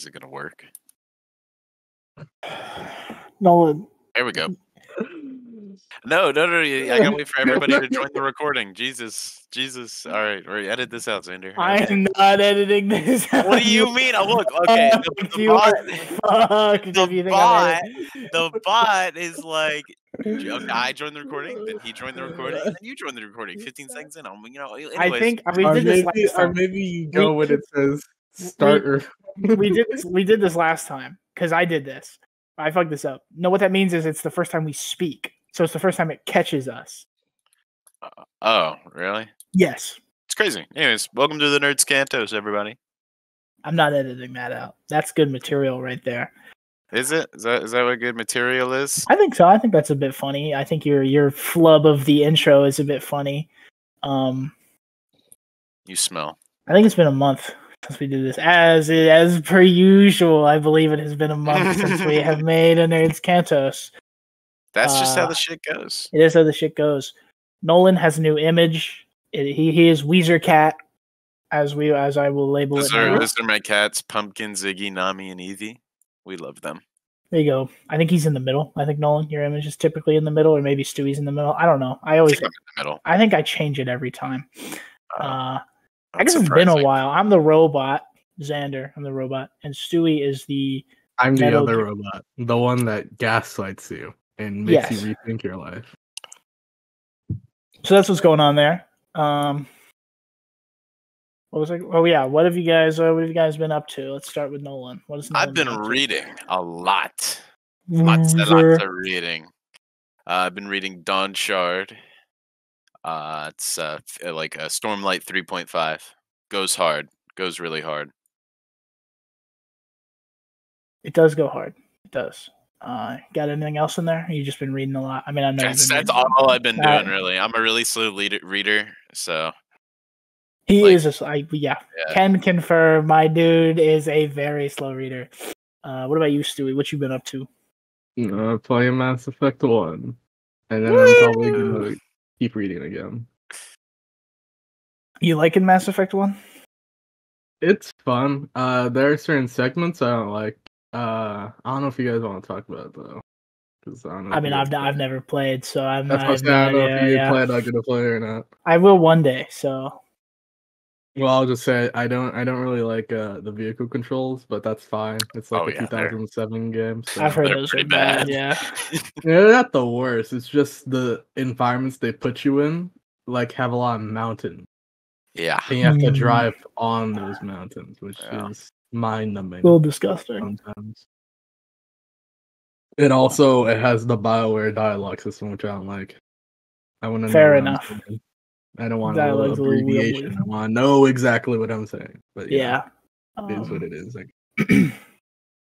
Is it gonna work? Nolan. There we go. No. I gotta wait for everybody to join the recording. Jesus. All right, edit this out, Xander. I am not editing this out. What do you mean? Oh, look, okay. The bot is like, okay, I joined the recording, then he joined the recording, and then you joined the recording. 15 seconds in, anyways. I think we did this last time. Or maybe you go when it says start. We did this last time because I did this. I fucked this up. No, what that means is it's the first time we speak, so it's the first time it catches us. Oh, really? Yes. It's crazy. Anyways, welcome to the Nerds Cantos, everybody. I'm not editing that out. That's good material right there. Is it? Is that what good material is? I think so. I think that's a bit funny. I think your flub of the intro is a bit funny. You smell. I think it's been a month since we did this. As per usual, I believe it has been a month since we have made a Nerds Cantos. That's just how the shit goes. It is how the shit goes. Nolan has a new image. He is Weezer Cat, as I will label it now. Those are my cats, Pumpkin, Ziggy, Nami, and Evie. We love them. There you go. I think he's in the middle. I think Nolan, your image is typically in the middle, or maybe Stewie's in the middle. I don't know. I think I'm in the middle. I think I change it every time. I guess it's been a while. I'm the robot, Xander. I'm the robot, and Stewie is the. I'm the other robot, the one that gaslights you and makes you rethink your life. So that's what's going on there. What was it? Oh yeah, what have you guys been up to? Let's start with Nolan. I've been reading a lot. Lots of reading. I've been reading Dawn Shard. It's like a Stormlight 3.5. Goes hard. Goes really hard. It does go hard. It does. Got anything else in there? You just been reading a lot. I mean, I know that's all I've been doing. Really, I'm a really slow reader, so. He is yeah. Can confirm. My dude is a very slow reader. What about you, Stewie? What you been up to? Playing Mass Effect 1, and then I'm probably gonna keep reading again. You liking Mass Effect 1? It's fun. There are certain segments I don't like. I don't know if you guys want to talk about it though. I mean, I've never played, so I'm not. I don't know if you plan on gonna play or not. I will one day. So. Well, I'll just say I don't really like the vehicle controls, but that's fine. It's like a 2007 game. So. I've heard those are bad. Yeah. They're not the worst. It's just the environments they put you in, like, have a lot of mountains. Yeah. And you have to drive on those mountains, which is mind-numbing. A little disgusting. Sometimes. It has the BioWare dialogue system, which I don't like. I want to know. Fair enough. I don't want a little abbreviation. I want to know exactly what I'm saying. But yeah. It is what it is. Like,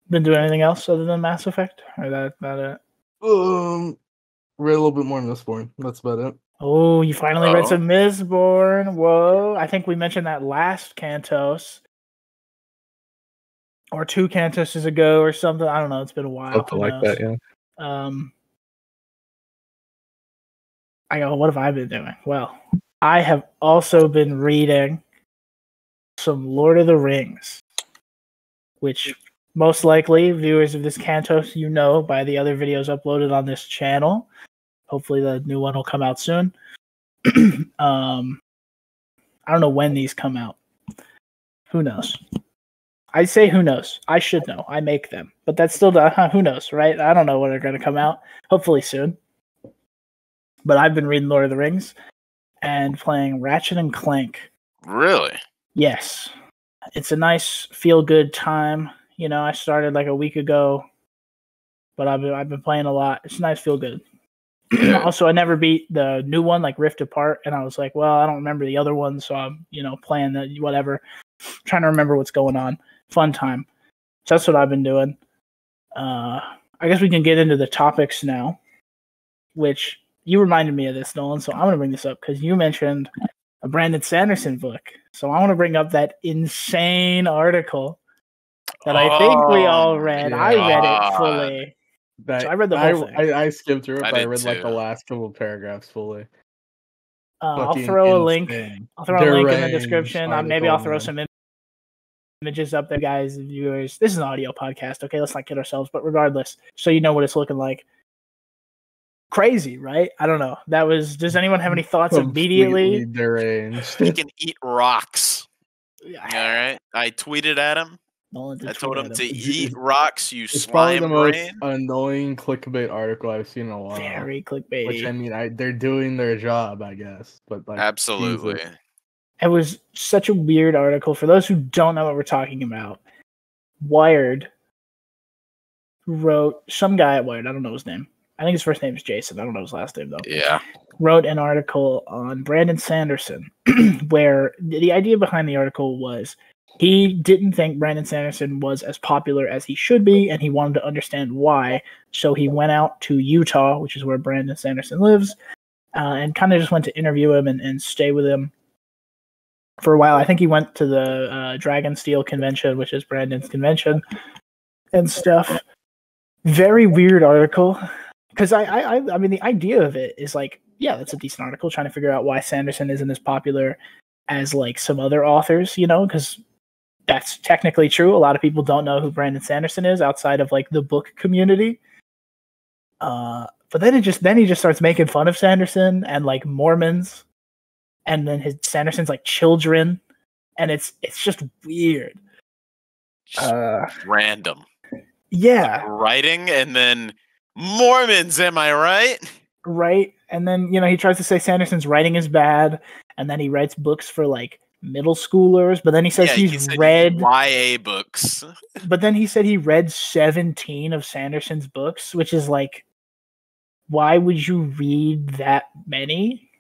been doing anything else other than Mass Effect? Or that it? Read a little bit more Mistborn. That's about it. Oh, you finally read some Mistborn. Whoa. I think we mentioned that last Cantos. Or 2 Cantoses ago or something. I don't know. It's been a while. Something like that, yeah. What have I been doing? Well, I have also been reading some Lord of the Rings, which most likely viewers of this Cantos, by the other videos uploaded on this channel. Hopefully the new one will come out soon. I don't know when these come out. Who knows? I say who knows. I should know. I make them. But that's still who knows, right? I don't know when they're going to come out. Hopefully soon. But I've been reading Lord of the Rings and playing Ratchet and Clank. Really? Yes. It's a nice feel-good time. I started like a week ago, but I've been playing a lot. It's nice feel-good. Also, I never beat the new one, like Rift Apart, and I was like, well, I don't remember the other one, so I'm, playing that, whatever. Trying to remember what's going on. Fun time. So that's what I've been doing. I guess we can get into the topics now, which... You reminded me of this, Nolan, so I'm going to bring this up because you mentioned a Brandon Sanderson book. So I want to bring up that insane article that I think we all read. Yeah. I read it fully. So I read the whole thing. I skimmed through it, but I read like the last couple of paragraphs fully. I'll throw a link. I'll throw a link in the description. Maybe I'll throw some images up there, guys, viewers. This is an audio podcast, okay? Let's not kid ourselves, but regardless, so you know what it's looking like. Crazy, right? I don't know. Does anyone have any thoughts immediately? Deranged. He can eat rocks. All right. I tweeted at him. I told him to eat rocks, you slime brain. brain. It's probably the most annoying clickbait article I've seen in a while. Very clickbaity. Which, I mean, they're doing their job, I guess. But like, absolutely. Jesus. It was such a weird article. For those who don't know what we're talking about, Wired wrote, some guy at Wired, I don't know his name. I think his first name is Jason. I don't know his last name, though. Yeah. Wrote an article on Brandon Sanderson, where the idea behind the article was he didn't think Brandon Sanderson was as popular as he should be, and he wanted to understand why. So he went out to Utah, which is where Brandon Sanderson lives, and kind of just went to interview him and stay with him for a while. I think he went to the Dragon Steel convention, which is Brandon's convention, and stuff. Very weird article. Because I mean, the idea of it is like, yeah, that's a decent article trying to figure out why Sanderson isn't as popular as like some other authors, you know, because that's technically true. A lot of people don't know who Brandon Sanderson is outside of like the book community. But then he just starts making fun of Sanderson and like Mormons, and then Sanderson's like children, and it's just weird. Random. Yeah. Like writing and then Mormons, am I right? Right. And then, you know, he tries to say Sanderson's writing is bad, and then he writes books for like middle schoolers, but then he says he's read YA books. But then he said he read 17 of Sanderson's books, which is like, why would you read that many?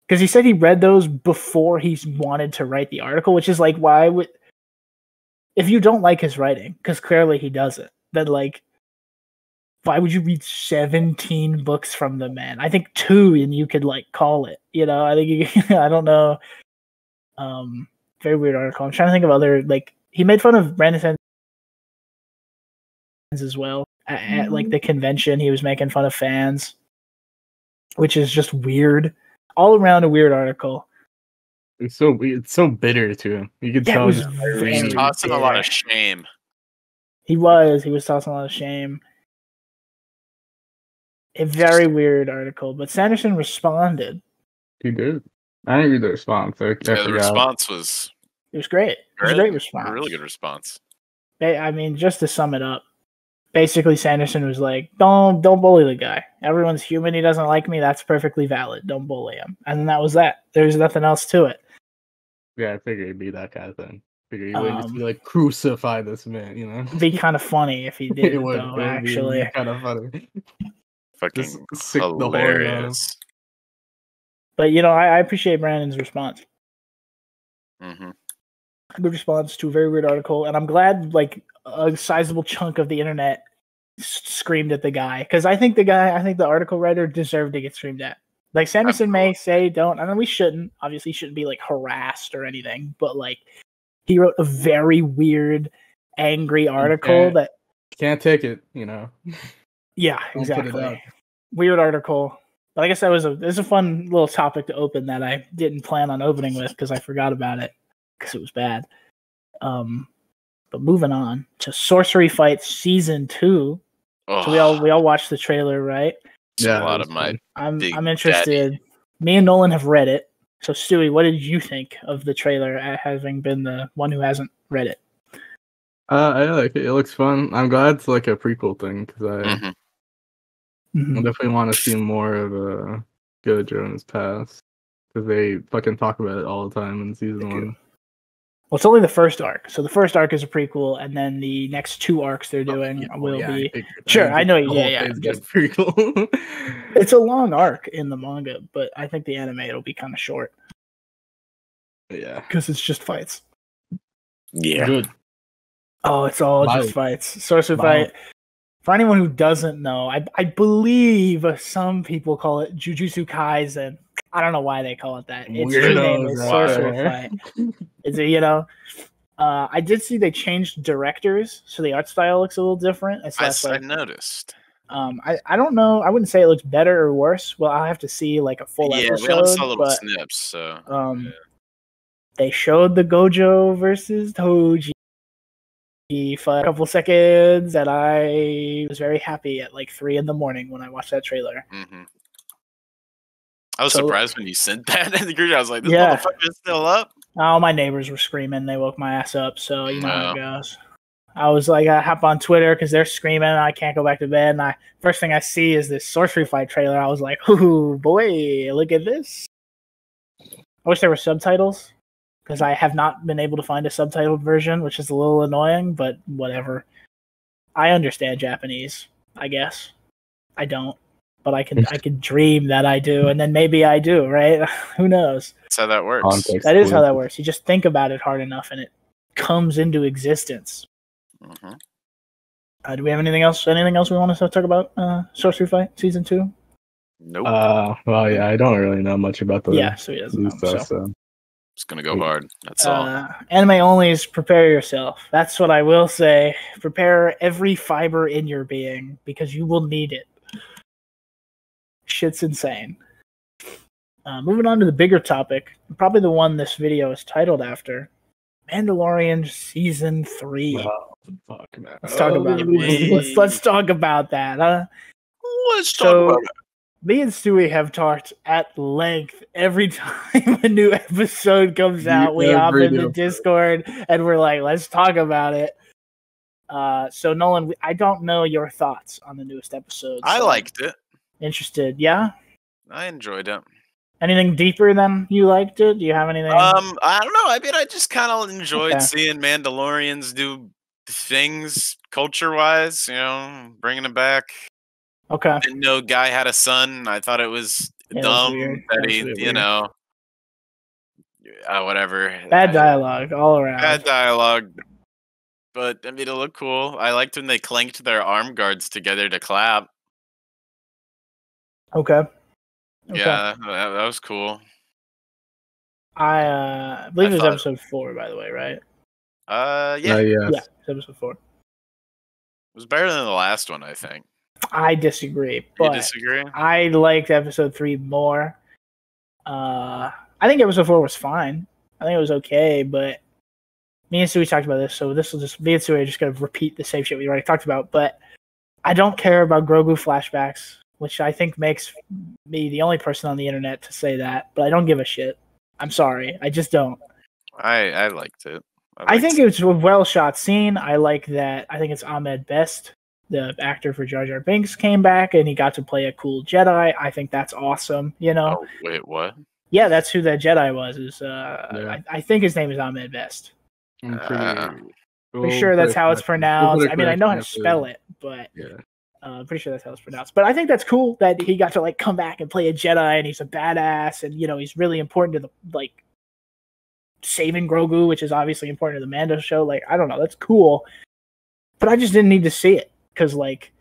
Because he said he read those before he wanted to write the article, which is like, why would, if you don't like his writing, because clearly he doesn't, then like, why would you read 17 books from the man? I think 2 and you could like call it, you know, I think, I don't know. Very weird article. I'm trying to think of other, like, he made fun of Brandon Sanderson as well. At like the convention, he was making fun of fans, which is just weird. All around a weird article. It's so weird. It's so bitter to him. You could tell he's tossing a lot of shame. He was tossing a lot of shame. A very weird article, but Sanderson responded. He did. I didn't read the response. The response was... It was great. It was a great response. A really good response. I mean, just to sum it up, basically Sanderson was like, don't bully the guy. Everyone's human. He doesn't like me. That's perfectly valid. Don't bully him. And then that was that. There's nothing else to it. Yeah, I figured it'd be that kind of thing. I figured he would just be like, crucify this man, you know? It'd be kind of funny if he did, it would, though, actually. Kind of funny. Fucking hilarious. But, you know, I appreciate Brandon's response. Mm-hmm. Good response to a very weird article. And I'm glad, like, a sizable chunk of the internet screamed at the guy. Because I think the article writer deserved to get screamed at. Like, Sanderson may say don't. I mean, we shouldn't. Obviously, he shouldn't be, like, harassed or anything. But, like, he wrote a very weird, angry article that... Can't take it, you know? Yeah, exactly. Weird article. But I guess it was a fun little topic to open that I didn't plan on opening with because I forgot about it because it was bad. But moving on to Sorcery Fights Season 2. Oh. So we all watched the trailer, right? Yeah, a lot of my. I'm interested. Daddy. Me and Nolan have read it. So Stewie, what did you think of the trailer? Having been the one who hasn't read it. I like it. It looks fun. I'm glad it's like a prequel thing because I definitely want to see more of Gojo in his past because they fucking talk about it all the time in season 1. Well, it's only the first arc. So the first arc is a prequel, and then the next 2 arcs they're doing will be... Sure, I know. Yeah. Prequel. It's a long arc in the manga, but I think the anime it'll be kind of short. Yeah. Because it's just fights. Yeah. Good. Oh, it's all just fights. Sorcery Fight. For anyone who doesn't know, I believe some people call it Jujutsu Kaisen. I don't know why they call it that. Its true name is Sorcery Fight. Is it, you know? I did see they changed directors, so the art style looks a little different. I noticed. I don't know. I wouldn't say it looks better or worse. Well, I'll have to see like a full episode. Yeah, we only saw little snips, so... They showed the Gojo versus Toji for a couple seconds, and I was very happy at like 3 a.m. when I watched that trailer. Mm-hmm. I was surprised when you sent that in the group. I was like, "This Yeah. motherfucker is still up." Oh, my neighbors were screaming. They woke my ass up, so you know how it goes. I was like, I hop on Twitter because they're screaming, and I can't go back to bed. And first thing I see is this sorcery fight trailer. I was like, "Ooh, boy, look at this!" I wish there were subtitles because I have not been able to find a subtitled version, which is a little annoying, but whatever. I understand Japanese, I guess. I don't, but I can dream that I do, and then maybe I do, right? Who knows? That's how that works. That is how that works. You just think about it hard enough, and it comes into existence. Mm-hmm. Do we have anything else? Anything else we want to talk about? Sorcery Fight Season 2? Nope. Well, yeah, I don't really know much about the so he doesn't know. Stuff, so. It's gonna go hard. That's all. Anime only is prepare yourself. That's what I will say. Prepare every fiber in your being because you will need it. Shit's insane. Moving on to the bigger topic, probably the one this video is titled after. Mandalorian Season 3. Oh, fuck, man. Let's talk about it. Let's talk about that. Let's talk about it. Me and Stewie have talked at length every time a new episode comes out. We hop in the Discord and we're like, let's talk about it. So Nolan, I don't know your thoughts on the newest episode. I liked it. Interested, yeah? I enjoyed it. Anything deeper than you liked it? Do you have anything? I don't know. I mean, I just kind of enjoyed seeing Mandalorians do things culture-wise, you know, bringing it back. Okay. Didn't know Guy had a son. I thought it was dumb that he, you know, whatever. Bad dialogue all around. Bad dialogue. But, I mean, it looked cool. I liked when they clanked their arm guards together to clap. Okay. Yeah, that was cool. I believe it was episode 4, by the way, right? Yeah. Yeah, it's episode 4. It was better than the last one, I think. I disagree. But you disagree? I liked episode 3 more. I think episode 4 was fine. I think it was okay, but me and Stewie talked about this, so this will just me and Stewie are just gonna repeat the same shit we already talked about. But I don't care about Grogu flashbacks, which I think makes me the only person on the internet to say that. But I don't give a shit. I'm sorry, I just don't. I liked it. I think it was a well shot scene. I like that. I think it's Ahmed Best, the actor for Jar Jar Binks, came back and he got to play a cool Jedi. I think that's awesome. You know? Oh, wait, what? Yeah, that's who that Jedi was. I think his name is Ahmed Best. I'm pretty sure that's how it's pronounced. I mean, I know how to spell it, but I'm pretty sure that's how it's pronounced. But I think that's cool that he got to like come back and play a Jedi, and he's a badass, and you know he's really important to the like saving Grogu, which is obviously important to the Mando show. Like, I don't know, that's cool, but I just didn't need to see it because like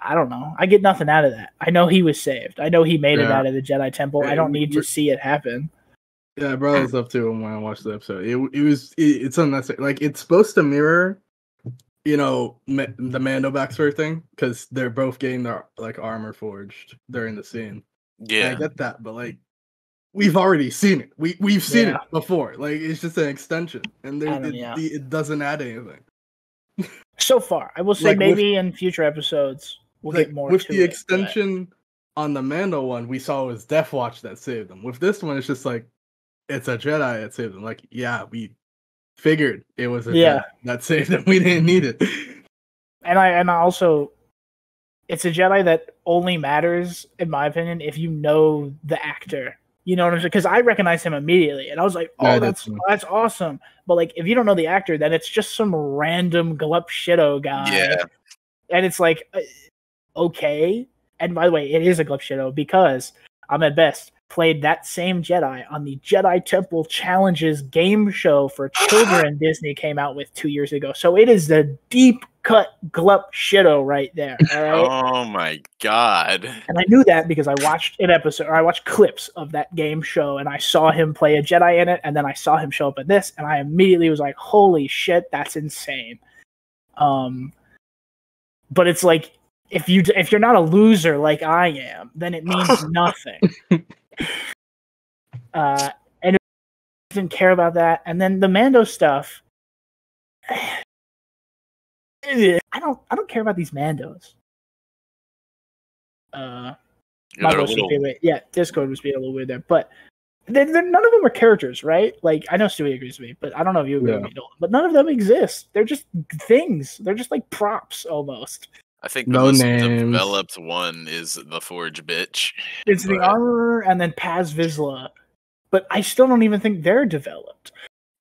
I don't know, I get nothing out of that. I know he was saved. I know he made it out of the Jedi Temple. I don't need to see it happen. Yeah, I brought this up too when I watched the episode. It's unnecessary. Like, it's supposed to mirror, you know, the Mando backstory thing because they're both getting their like armor forged during the scene. Yeah, and I get that, but like, we've already seen it. We've seen it before. Like, it's just an extension, and it doesn't add anything. So far, I will say like maybe in future episodes we'll get more with to the it, extension on the Mando one. We saw it was Death Watch that saved them. With this one, it's just like it's a Jedi that saved them. Like, yeah, we figured it was a Jedi that saved them. We didn't need it. And I also, it's a Jedi that only matters, in my opinion, if you know the actor. You know what I'm saying? Because I recognize him immediately, and I was like, "Oh, that's awesome." But like, if you don't know the actor, then it's just some random glup shitto guy. Yeah, and it's like, okay. And by the way, it is a glup shitto because Ahmed Best played that same Jedi on the Jedi Temple Challenges game show for children Disney came out with 2 years ago. So it is the deep cut glup shitto right there. All right? Oh my god! And I knew that because I watched an episode, or I watched clips of that game show, and I saw him play a Jedi in it, and then I saw him show up in this, and I immediately was like, "Holy shit, that's insane!" But it's like if you're not a loser like I am, then it means nothing. And I didn't care about that. And then the Mando stuff, I don't care about these Mandos. My voice was being weird. Yeah, Discord was being a little weird there, but they're none of them are characters, right? Like, I know Stewie agrees with me, but I don't know if you agree with me, but none of them exist. They're just things. They're just like props almost. I think the most developed one is the Forge bitch. It's the armorer and then Paz Vizsla, but I still don't even think they're developed.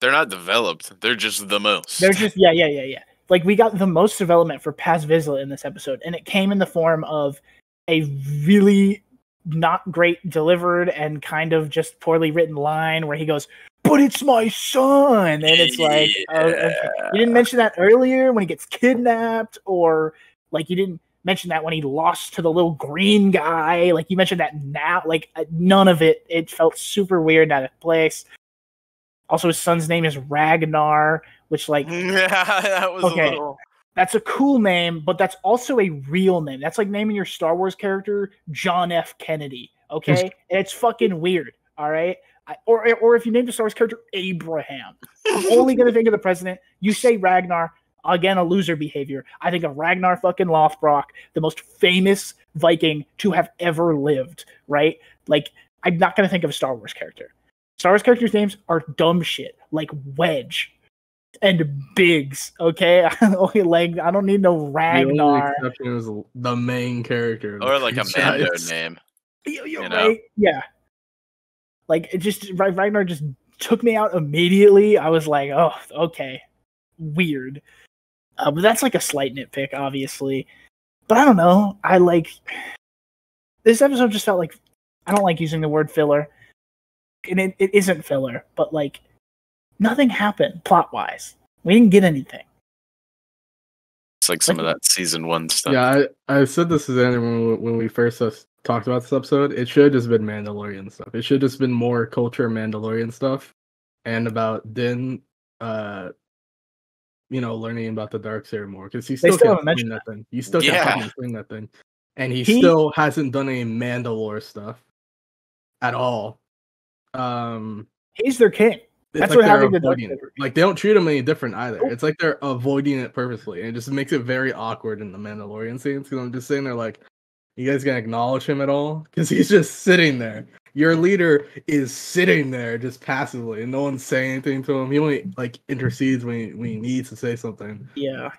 They're not developed. They're just the most. They're just yeah. Like, we got the most development for Paz Vizsla in this episode, and it came in the form of a really not great delivered and kind of just poorly written line where he goes, "But it's my son," and it's like, you didn't mention that earlier when he gets kidnapped, or like you didn't mention that when he lost to the little green guy. Like, you mentioned that now. Like, none of it. It felt super weird out of place. Also, his son's name is Ragnar, which, like, that was okay. A little... That's a cool name, but that's also a real name. That's like naming your Star Wars character John F. Kennedy, okay? And it's fucking weird, all right? Or if you name the Star Wars character Abraham, I'm only going to think of the president. You say Ragnar, again, a loser behavior. I think of Ragnar fucking Lothbrok, the most famous Viking to have ever lived, right? Like, I'm not going to think of a Star Wars character. Star Wars characters' names are dumb shit, like Wedge and Biggs, okay? I don't need no Ragnar. The only exception is the main character. Or like a Mando name. You're right. Yeah. Like, it just, Ragnar just took me out immediately. I was like, oh, okay. Weird. But that's like a slight nitpick, obviously. But I don't know. This episode just felt like, I don't like using the word filler. And it isn't filler, but like, nothing happened plot-wise. We didn't get anything. It's like some of that season 1 stuff. Yeah, I said this to Xander when we first talked about this episode. It should have just been Mandalorian stuff. It should have just been more culture Mandalorian stuff, and about Din, learning about the dark side more, because he still can't swing that thing. He still can't fucking swing that thing, and he still hasn't done any Mandalore stuff at all. He's their king. That's like what having the avoiding it. Like, they don't treat him any different either. It's like they're avoiding it purposely, and it just makes it very awkward in the Mandalorian scenes. Because I'm just sitting there like, you guys gonna acknowledge him at all? Because he's just sitting there. Your leader is sitting there just passively, and no one's saying anything to him. He only like intercedes when he needs to say something. Yeah,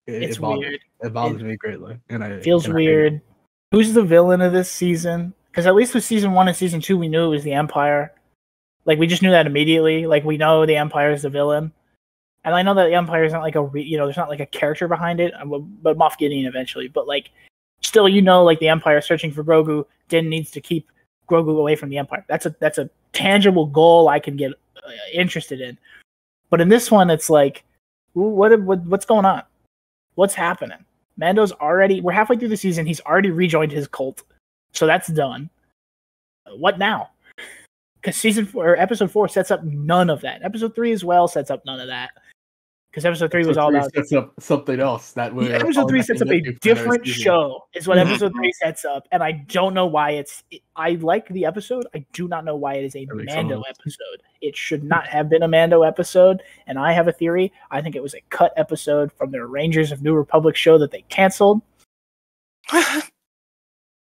it's weird. It bothers me greatly, and I feels weird. Who's the villain of this season? Because at least with season 1 and season 2, we knew it was the Empire. Like, we just knew that immediately. Like, we know the Empire is the villain. And I know that the Empire isn't like there's not like a character behind it, but Moff Gideon eventually. But, like, still, like, the Empire is searching for Grogu. Din needs to keep Grogu away from the Empire. That's a tangible goal I can get interested in. But in this one, it's like, what's going on? What's happening? we're halfway through the season. He's already rejoined his cult. So that's done. What now? Because episode 4 sets up none of that. Episode 3 as well sets up none of that. Because episode 3 was all about sets up something else. Episode 3 sets up a different show. Is what episode 3 sets up, and I don't know why I like the episode. I do not know why it is a Mando episode. It should not have been a Mando episode. And I have a theory. I think it was a cut episode from the Rangers of New Republic show that they canceled.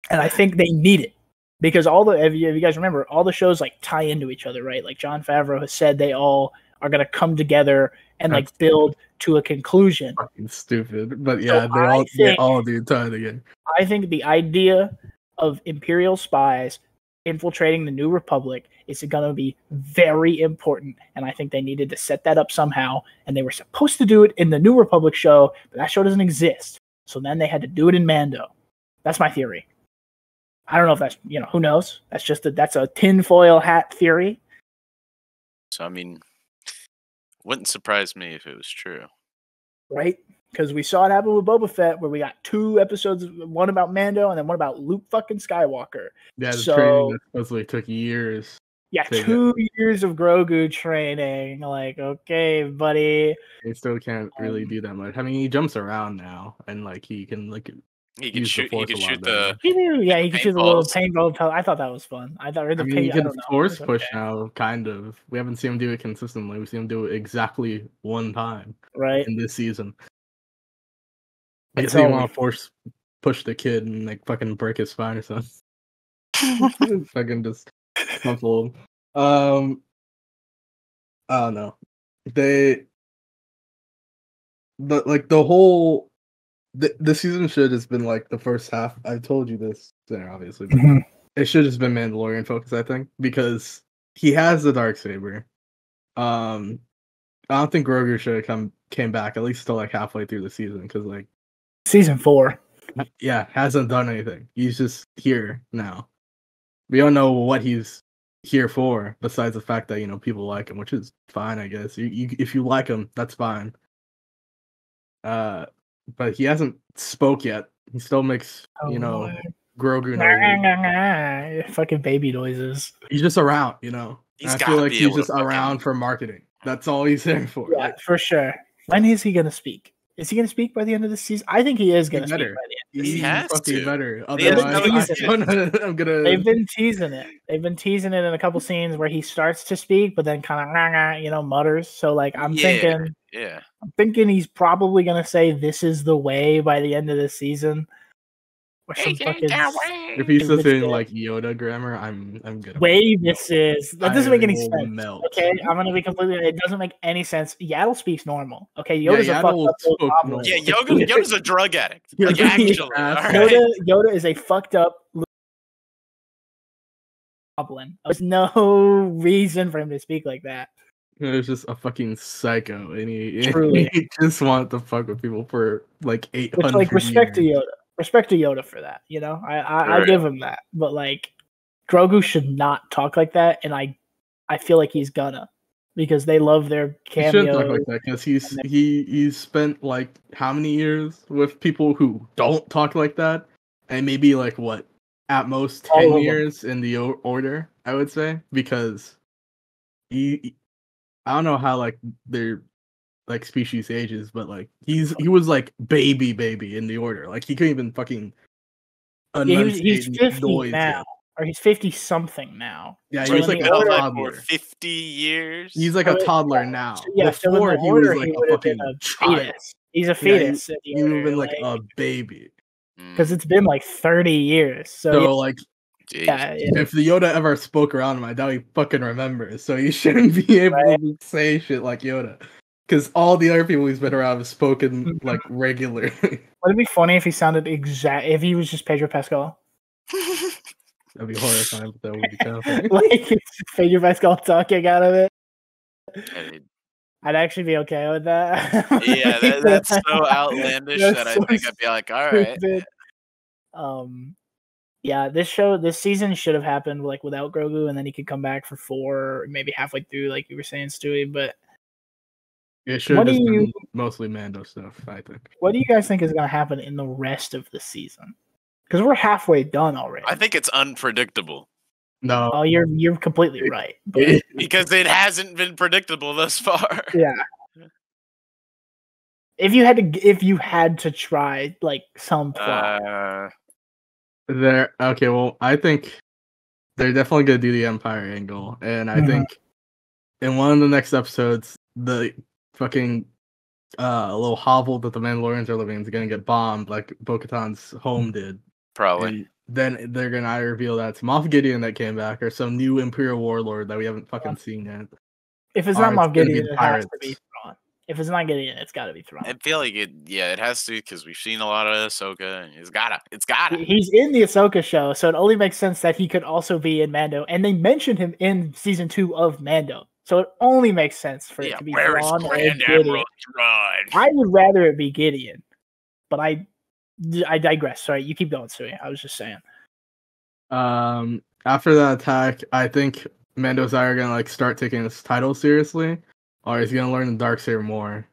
And I think they need it. Because if you guys remember, all the shows like tie into each other, right? Like, Jon Favreau has said they all are going to come together and like build to a conclusion. Fucking stupid, but yeah, so they all do tie together. I think the idea of Imperial spies infiltrating the New Republic is going to be very important, and I think they needed to set that up somehow. And they were supposed to do it in the New Republic show, but that show doesn't exist. So then they had to do it in Mando. That's my theory. I don't know if that's, who knows? That's a tinfoil hat theory. So, I mean, wouldn't surprise me if it was true. Right? Because we saw it happen with Boba Fett, where we got 2 episodes, one about Mando and then one about Luke fucking Skywalker. Yeah, the training that supposedly took years. Yeah, 2 years of Grogu training. Like, okay, buddy. He still can't really do that much. I mean, he jumps around now, and like he can he can shoot the he can shoot the little paintball. I thought that was fun. He can force push now, kind of. We haven't seen him do it consistently. We see him do it exactly one time, right, in this season. He doesn't want to push the kid and like fucking break his spine or something. Fucking just muffle him. I don't know. The whole the season should have been like the first half. I told you this there, obviously. But it should have been Mandalorian focus, I think, because he has the Darksaber. I don't think Grogu should have came back at least till like halfway through the season, because like season 4, hasn't done anything. He's just here now. We don't know what he's here for, besides the fact that people like him, which is fine, I guess. If you like him, that's fine. But he hasn't spoke yet. He still makes Grogu noises. Fucking baby noises. He's just around, I feel like he's just around for marketing. That's all he's there for. Yeah, right? For sure. When is he gonna speak? Is he gonna speak by the end of the season? I think he is gonna speak by the end. He has to. Better. Otherwise, they've been teasing it. They've been teasing it in a couple scenes where he starts to speak, but then kind of mutters. So like I'm thinking he's probably gonna say "This is the way" by the end of this season. Or some fucking, if he's still saying like Yoda grammar, I'm gonna way this is that doesn't make any sense. Melt. Okay, I'm gonna be completely. It doesn't make any sense. Yaddle speaks normal. Okay, Yoda's a fucked up normal. Yeah, Yoda's a drug addict. Like actually, Yoda is a fucked up goblin. There's no reason for him to speak like that. He's just a fucking psycho, and he just wanted to fuck with people for like 800 like respect years. To Yoda. Respect to Yoda for that, I give him that. But like Grogu should not talk like that, and I feel like he's gonna, because they love their cameos. He shouldn't talk like that, because he's spent like how many years with people who don't talk like that, and maybe like what at most 10 years in the order, I would say, because I don't know how like they're like species ages, but like he was like baby in the order. Like he couldn't even fucking he's 50 now. Yet. Or he's 50 something now. Yeah, so he's like a toddler. 50 years. He's like a toddler now. Yeah, before he was like a fucking fetus. He's a fetus. He would have been like a baby. Because it's been like 30 years. So like if the Yoda ever spoke around him, I doubt he fucking remembers. So you shouldn't be able to say shit like Yoda. Because all the other people he's been around have spoken like regularly. Would it be funny if he sounded if he was just Pedro Pascal? That'd be horrifying, but that would be kind of funny. Like Pedro Pascal talking out of it. I'd actually be okay with that. Yeah, that's so outlandish that I think I'd be like, all right. Yeah, this season should have happened like without Grogu, and then he could come back for 4, maybe halfway through, like you were saying, Stewie, but. It should have been mostly Mando stuff, I think. What do you guys think is going to happen in the rest of the season? Because we're halfway done already. I think it's unpredictable. No. Oh, you're completely right. Because it hasn't been predictable thus far. Yeah. If you had to try like some plot. Okay, well, I think they're definitely going to do the Empire angle, and I think in one of the next episodes, the fucking little hovel that the Mandalorians are living in is gonna get bombed like Bo-Katan's home did. Probably. And then they're gonna either reveal that it's Moff Gideon that came back or some new Imperial warlord that we haven't fucking seen yet. If it's not Moff Gideon, it has to be Thrawn. If it's not Gideon, it's gotta be Thrawn. I feel like it has to, because we've seen a lot of Ahsoka, and it's gotta. He's in the Ahsoka show, so it only makes sense that he could also be in Mando, and they mentioned him in season 2 of Mando. So it only makes sense for it to be Thrawn or Gideon. I would rather it be Gideon, but I digress. Sorry, you keep going, Stewie. I was just saying. After that attack, I think Mando's either gonna like start taking his title seriously, or he's gonna learn the Darksaber more.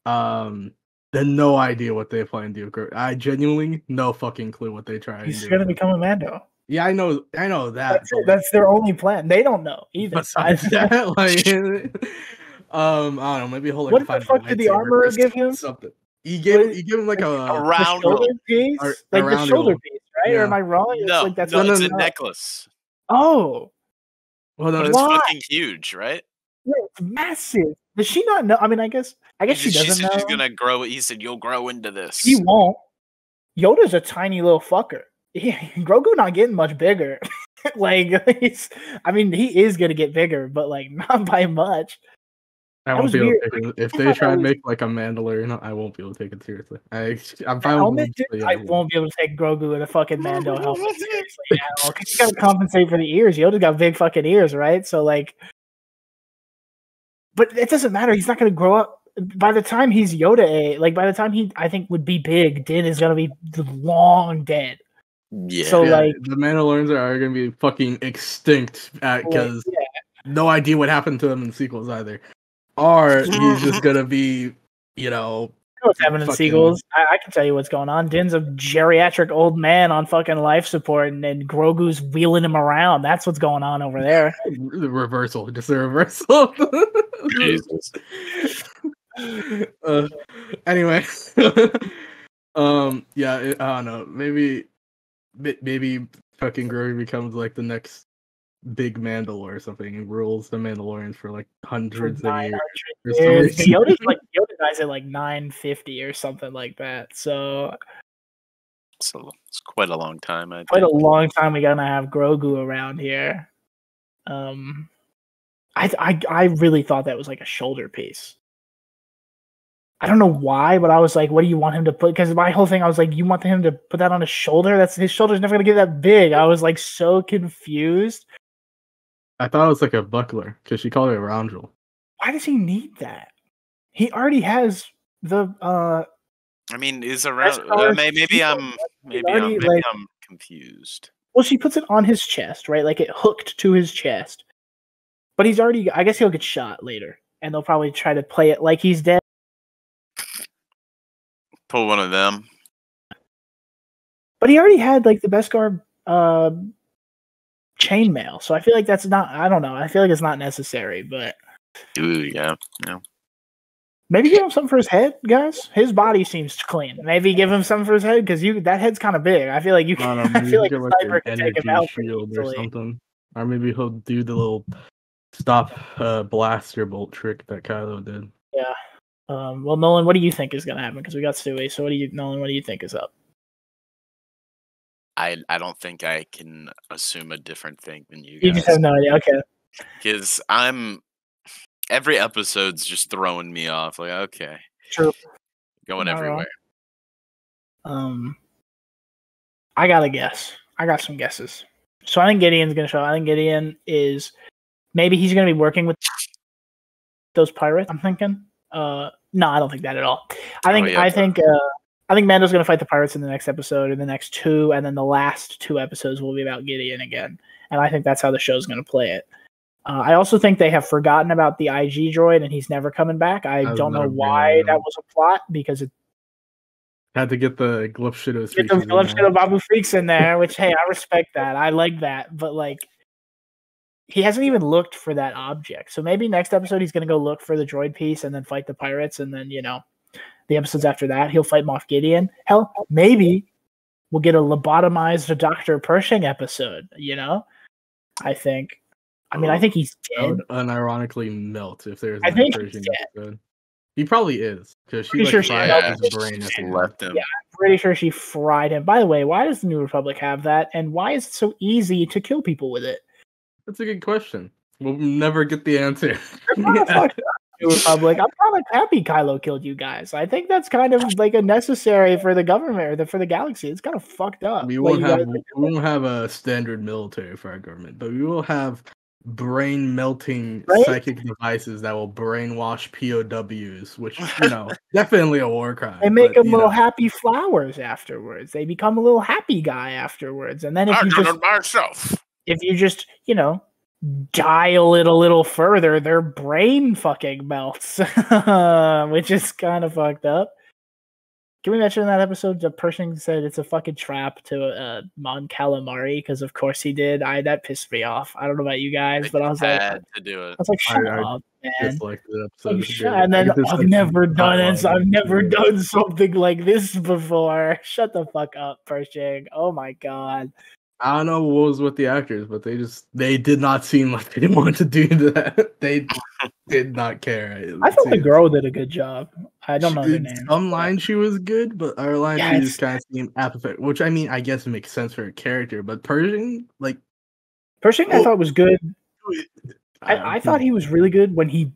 Then no idea what they plan to do. I genuinely no fucking clue what they try. He's gonna become a Mando. Yeah, I know that. That's their only plan. They don't know either. Besides that, like, I don't know. Maybe he'll like. What the fuck did the armorer give him? Something. You give him like a round shoulder piece, like the shoulder piece, right? Yeah. Or am I wrong? No, it's it's a necklace. Oh, well, no, it's fucking huge, right? Yeah, it's massive. Does she not know? I mean, I guess I guess she doesn't know. She's gonna grow. He said, "You'll grow into this." He won't. Yoda's a tiny little fucker. Grogu not getting much bigger. Like, I mean, he is gonna get bigger, but like not by much. I won't be able to take it. If they try and make like a Mandalorian, I won't be able to take it seriously. I'm fine with it. I won't be able to take Grogu in a fucking Mando helmet seriously at all. Because you gotta compensate for the ears. Yoda's got big fucking ears, right? So like, but it doesn't matter. He's not gonna grow up. By the time he's Yoda, like by the time he, I think, would be big, Din is gonna be long dead. Yeah. So like, the Mandalorians are gonna be fucking extinct because no idea what happened to them in the sequels either. Or he's just gonna be, you know, what's happening in sequels. I can tell you what's going on. Din's a geriatric old man on fucking life support, and then Grogu's wheeling him around. That's what's going on over there. The reversal, just a reversal. Jesus. Anyway, yeah, I don't know. Maybe fucking Grogu becomes like the next big Mandalore or something and rules the Mandalorians for like hundreds of years. Yoda dies at like 950 or something like that. So it's quite a long time. A long time we're gonna have Grogu around here. I really thought that was like a shoulder piece. I don't know why, but I was like, what do you want him to put? Because my whole thing, I was like, you want him to put that on his shoulder? His shoulder's never gonna get that big. I was like so confused. I thought it was like a buckler because she called it a roundel. Why does he need that? He already has the. I mean, is around. Maybe I'm confused. Well, she puts it on his chest, right? Like it hooked to his chest. But he's already. I guess he'll get shot later, and they'll probably try to play it like he's dead. Pull one of them. But he already had like the Beskar chainmail, so I feel like that's not. I don't know. I feel like it's not necessary, but. Ooh, yeah. Maybe give him something for his head, guys. His body seems clean. Maybe give him something for his head because that head's kind of big. I feel like you can. I feel like a sniper can take him out shield or something. Or maybe he'll do the little stop blaster bolt trick that Kylo did. Yeah. Well, Nolan, what do you think is going to happen? Because we got Stewie. So, Nolan? What do you think is up? I don't think I can assume a different thing than you guys. You just have no idea. Okay. Because every episode's just throwing me off. Like, okay, true, going everywhere. I got a guess. I got some guesses. So I think Gideon's going to show up. I think Gideon is maybe he's going to be working with those pirates. I'm thinking. No, I don't think that at all. I think Mando's going to fight the pirates in the next episode, in the next two, and then the last two episodes will be about Gideon again. And I think that's how the show's going to play it. I also think they have forgotten about the IG droid, and he's never coming back. I don't know why that was a plot, because it had to get the Glup Shido Babu Freaks in there, which, hey, I respect that. I like that. But, like, he hasn't even looked for that object. So maybe next episode he's going to go look for the droid piece and then fight the pirates, and then, the episodes after that, he'll fight Moff Gideon. Hell, maybe we'll get a lobotomized Dr. Pershing episode, I think. I think he's dead. I would unironically melt if there's a Pershing episode. He probably is, because she fried his brain. Left him. Yeah, I'm pretty sure she fried him. By the way, why does the New Republic have that, and why is it so easy to kill people with it? That's a good question. We'll never get the answer. New Republic. I'm kind of happy Kylo killed you guys. I think that's kind of like a necessary for the government or for the galaxy. It's kind of fucked up. We won't have a standard military for our government, but we will have brain melting psychic devices that will brainwash POWs, which definitely a war crime. They make them little happy flowers afterwards. They become a little happy guy afterwards, and then if you just dial it a little further, their brain fucking melts, which is kind of fucked up. Can we mention in that episode that Pershing said it's a fucking trap to Mon Calamari? Because of course he did. That pissed me off. I don't know about you guys, but I was like, to do it. I was like, shut up, man. And then I've never done something like this before. Shut the fuck up, Pershing. Oh my god. I don't know what was with the actors, but they did not seem like they wanted to do that. They did not care. I thought the girl did a good job. I don't know their name. Some lines she was good, but other lines she just kind of seemed apathetic. Which I mean, I guess it makes sense for her character. But Pershing, I thought was good. I thought he was really good when he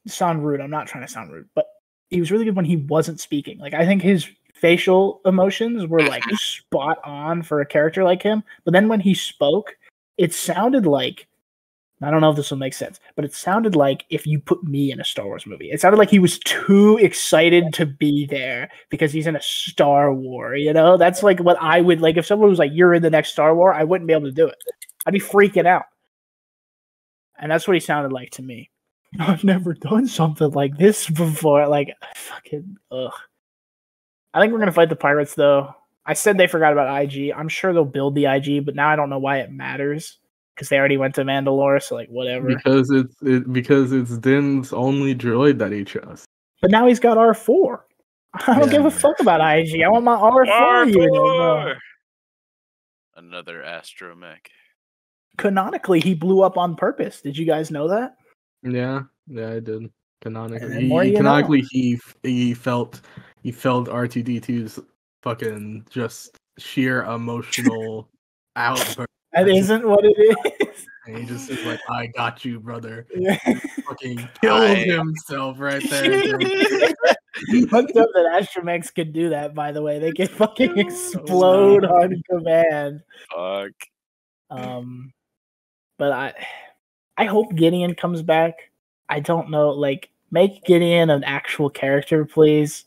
sound rude. I'm not trying to sound rude, but he was really good when he wasn't speaking. Like, I think his facial emotions were like spot on for a character like him. But then when he spoke, it sounded like, I don't know if this will make sense, but it sounded like if you put me in a Star Wars movie. It sounded like he was too excited to be there because he's in a Star Wars, you know? That's like what I would like if someone was like, you're in the next Star Wars, I wouldn't be able to do it. I'd be freaking out. And that's what he sounded like to me. I've never done something like this before. Like, fucking, ugh. I think we're going to fight the pirates, though. I said they forgot about IG. I'm sure they'll build the IG, but now I don't know why it matters. Because they already went to Mandalore, so like whatever. Because it's Din's only droid that he trusts. But now he's got R4. I don't give a fuck about IG. I want my R4 unit. Another astromech. Canonically, he blew up on purpose. Did you guys know that? Yeah, I did. Canonically, he felt R2D2's fucking just sheer emotional outburst. That isn't what it is. And he just is like, I got you, brother. Yeah. Fucking kills himself right there. Fucked up that astromechs could do that, by the way. They can fucking explode on command. Fuck. But I hope Gideon comes back. I don't know, like, make Gideon an actual character, please.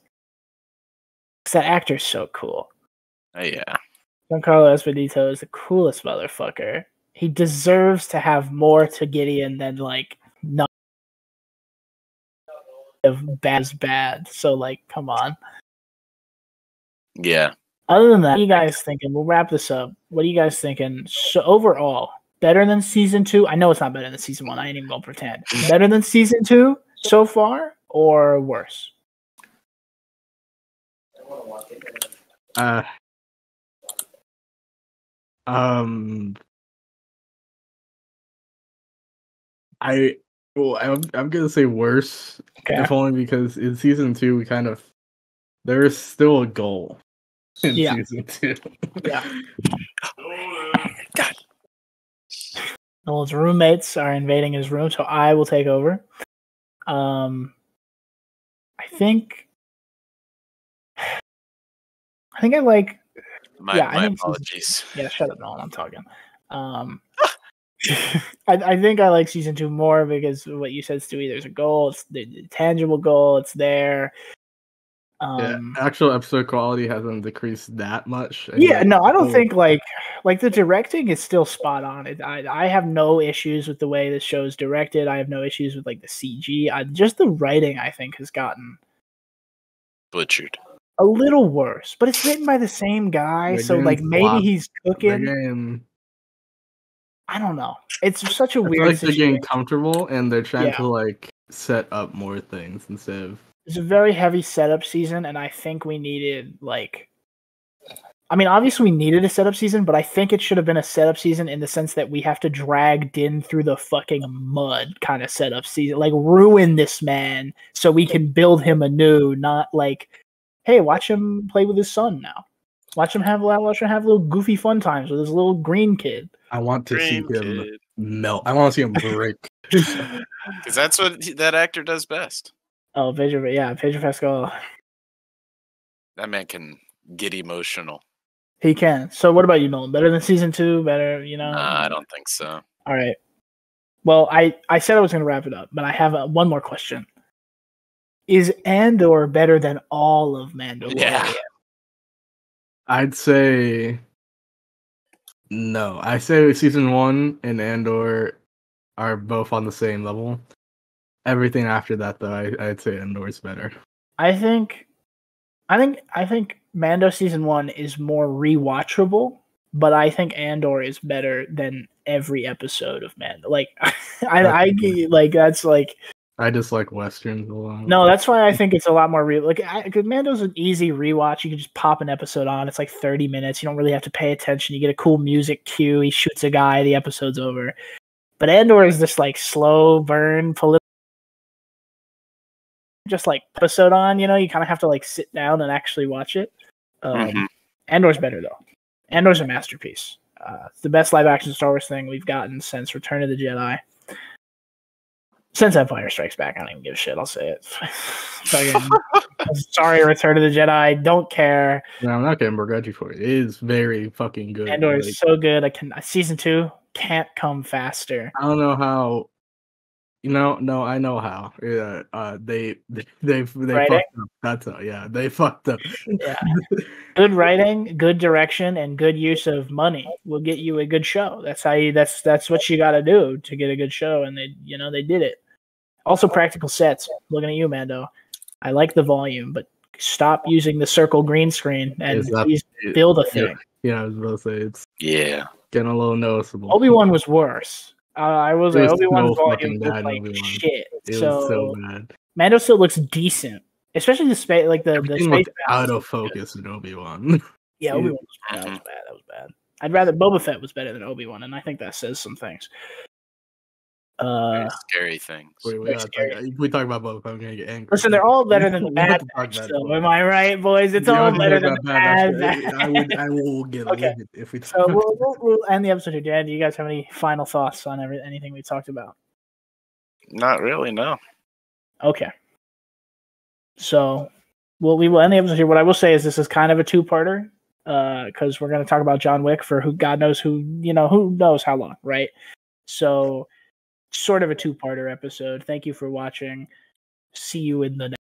Because that actor's so cool. Oh, yeah. Giancarlo Esposito is the coolest motherfucker. He deserves to have more to Gideon than, like, not bad. So, like, come on. Yeah. Other than that, what are you guys thinking? We'll wrap this up. What are you guys thinking? So, overall, better than season 2? I know it's not better than season 1. I ain't even gonna pretend. Better than season 2 so far, or worse? I'm gonna say worse. Okay. If only because in season 2 there is still a goal in season 2. Yeah. God. Noel's roommates are invading his room, so I will take over. I think I like. My apologies. Shut up, Nolan. I'm talking. I think I like season 2 more because what you said, Stewie. There's a goal. It's the tangible goal. It's there. Actual episode quality hasn't decreased that much. Yeah, no, I don't think like the directing is still spot on. I have no issues with the way this show is directed. I have no issues with like the CG. Just the writing, I think, has gotten butchered a little worse. But it's written by the same guy, so like maybe he's cooking. I don't know. It's such a weird situation. They're getting comfortable and they're trying to like set up more things instead of. It's a very heavy setup season, and I think we needed obviously we needed a setup season, but I think it should have been a setup season in the sense that we have to drag Din through the fucking mud kind of setup season, like ruin this man so we can build him anew, not like, hey, watch him play with his son now. Watch him have little goofy fun times with his little green kid. I want to see him melt. I want to see him break. Because that's what that actor does best. Oh, Pedro Pascal. That man can get emotional. He can. So what about you, Nolan? Better than season 2? Better, Nah, I don't think so. All right. Well, I said I was going to wrap it up, but I have one more question. Is Andor better than all of Mandalorian? Yeah. I'd say no. I say season 1 and Andor are both on the same level. Everything after that, though, I'd say Andor's better. I think Mando season 1 is more rewatchable, but I think Andor is better than every episode of Mando. Like, I that's like. I just like westerns a lot. No, that's why I think it's a lot more real. Like, because Mando's an easy rewatch. You can just pop an episode on. It's like 30 minutes. You don't really have to pay attention. You get a cool music cue. He shoots a guy. The episode's over. But Andor is this like slow burn political, just like episode on. You know, you kind of have to like sit down and actually watch it. Andor's better though. Andor's a masterpiece. It's the best live action Star Wars thing we've gotten since Return of the Jedi. Since Empire Strikes Back, I don't even give a shit. I'll say it. Sorry, Return of the Jedi. Don't care. No, I'm not getting begrudgy for it. It is very fucking good. Andor is so good. Season 2 can't come faster. I don't know how. No, I know how. Yeah, they fucked up. That's how. Yeah, they fucked up. Yeah. Good writing, good direction, and good use of money will get you a good show. That's how you. That's what you got to do to get a good show, and they did it. Also, practical sets. Looking at you, Mando. I like the volume, but stop using the circle green screen and please build a thing. Yeah, I was about to say it's getting a little noticeable. Obi-Wan was worse. I will say Obi-Wan's volume looked like shit. It was so bad. Mando still looks decent, especially the space. Like the space out of focus in Obi-Wan. Yeah, Obi-Wan was bad. That was bad. I'd rather Boba Fett was better than Obi-Wan, and I think that says some things. Very scary things. We talk about Boba Fett, I'm gonna get angry. Listen, they're all better than the Bad Batch, though. Am I right, boys? It's all better than the Bad Batch. I will get livid if we talk. So we'll end the episode here. Dan, do you guys have any final thoughts on anything we talked about? Not really, no. Okay. So, we will end the episode here. What I will say is this is kind of a two-parter because we're going to talk about John Wick for who knows how long, right? So, sort of a two-parter episode. Thank you for watching. See you in the next.